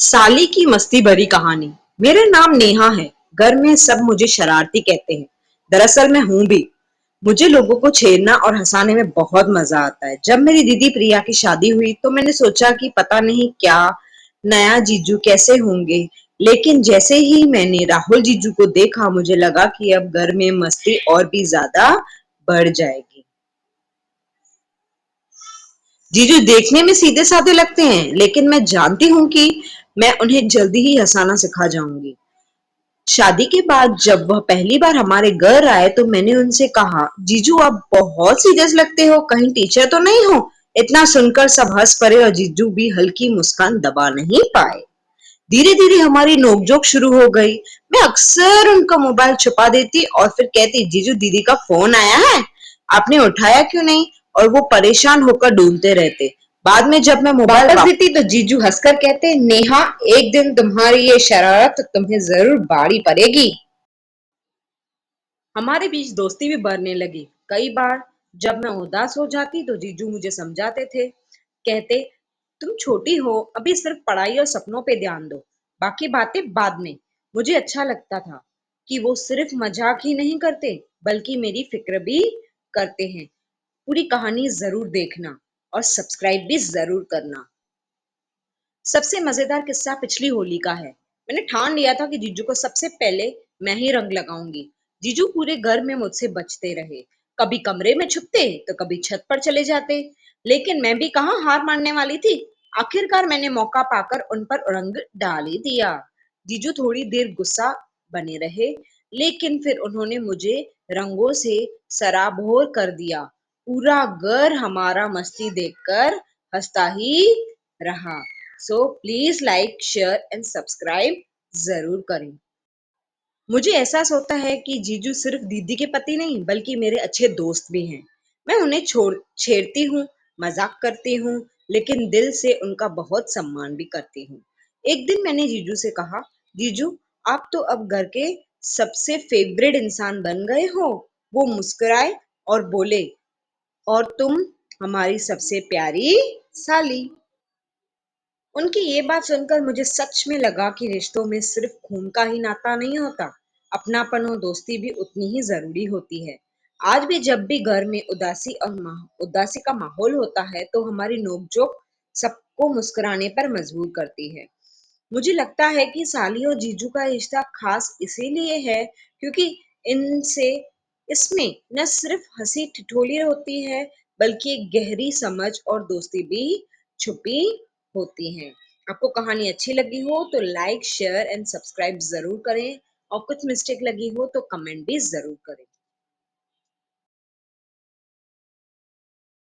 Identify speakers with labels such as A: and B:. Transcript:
A: साली की मस्ती भरी कहानी। मेरा नाम नेहा है। घर में सब मुझे शरारती कहते हैं। दरअसल मैं हूं भी। मुझे लोगों को छेड़ना और हंसाने में बहुत मजा आता है। जब मेरी दीदी प्रिया की शादी हुई तो मैंने सोचा कि पता नहीं क्या नया जीजू कैसे होंगे। लेकिन जैसे ही मैंने राहुल जीजू को देखा मुझे लगा कि अब घर में मस्ती और भी ज्यादा बढ़ जाएगी। जीजू देखने में सीधे साधे लगते हैं, लेकिन मैं जानती हूँ कि मैं उन्हें जल्दी ही हंसाना सिखा जाऊंगी। शादी के बाद जब वह पहली बार हमारे घर आए तो मैंने उनसे कहा, जीजू आप बहुत सीरियस लगते हो, कहीं टीचर तो नहीं हो। इतना सुनकर सब हंस पड़े और जीजू भी हल्की मुस्कान दबा नहीं पाए। धीरे धीरे हमारी नोकझोंक शुरू हो गई। मैं अक्सर उनका मोबाइल छुपा देती और फिर कहती, जीजू दीदी का फोन आया है, आपने उठाया क्यों नहीं। और वो परेशान होकर ढूंढते रहते। बाद में जब मैं मोबाइल वापस देती तो जीजू हंसकर कहते, नेहा एक दिन तुम्हारी ये शरारत तुम्हें जरूर बारी पड़ेगी। हमारे बीच दोस्ती भी बढ़ने लगी। कई बार जब मैं उदास हो जाती तो जीजू मुझे समझाते थे। कहते, तुम छोटी हो, अभी सिर्फ पढ़ाई और सपनों पे ध्यान दो, बाकी बातें बाद में। मुझे अच्छा लगता था कि वो सिर्फ मजाक ही नहीं करते बल्कि मेरी फिक्र भी करते हैं। पूरी कहानी जरूर देखना और सब्सक्राइब भी जरूर करना। सबसे मजेदार किस्सा पिछली होली का है। मैंने ठान लिया था कि जीजू को सबसे पहले मैं ही रंग लगाऊंगी। जीजू पूरे घर में मुझसे बचते रहे। कभी कमरे में छुपते तो कभी छत पर चले जाते। लेकिन मैं भी कहाँ हार मानने वाली थी। आखिरकार मैंने मौका पाकर उन पर रंग डाल ही दिया। जीजू थोड़ी देर गुस्सा बने रहे, लेकिन फिर उन्होंने मुझे रंगों से सराबोर कर दिया। पूरा घर हमारा मस्ती देखकर हंसता ही रहा। So please like share and subscribe जरूर करें। मुझे एहसास होता है कि जीजू सिर्फ दीदी के पति नहीं बल्कि मेरे अच्छे दोस्त भी हैं। मैं उन्हें छोड़ छेड़ती हूँ, मजाक करती हूँ, लेकिन दिल से उनका बहुत सम्मान भी करती हूँ। एक दिन मैंने जीजू से कहा, जीजू आप तो अब घर के सबसे फेवरेट इंसान बन गए हो। वो मुस्कुराए और बोले, और तुम हमारी सबसे प्यारी साली। उनकी ये बात सुनकर मुझे सच में लगा कि रिश्तों में सिर्फ खून का ही नाता नहीं होता, अपनापन और दोस्ती भी उतनी ही जरूरी होती है। आज भी जब भी घर में उदासी का माहौल होता है तो हमारी नोकझोंक सबको मुस्कुराने पर मजबूर करती है। मुझे लगता है कि साली और जीजू का रिश्ता खास इसीलिए है क्योंकि इनसे इसमें न सिर्फ हंसी ठिठोली होती है बल्कि एक गहरी समझ और दोस्ती भी छुपी होती है। आपको कहानी अच्छी लगी हो तो लाइक शेयर एंड सब्सक्राइब जरूर करें और कुछ मिस्टेक लगी हो तो कमेंट भी जरूर करें।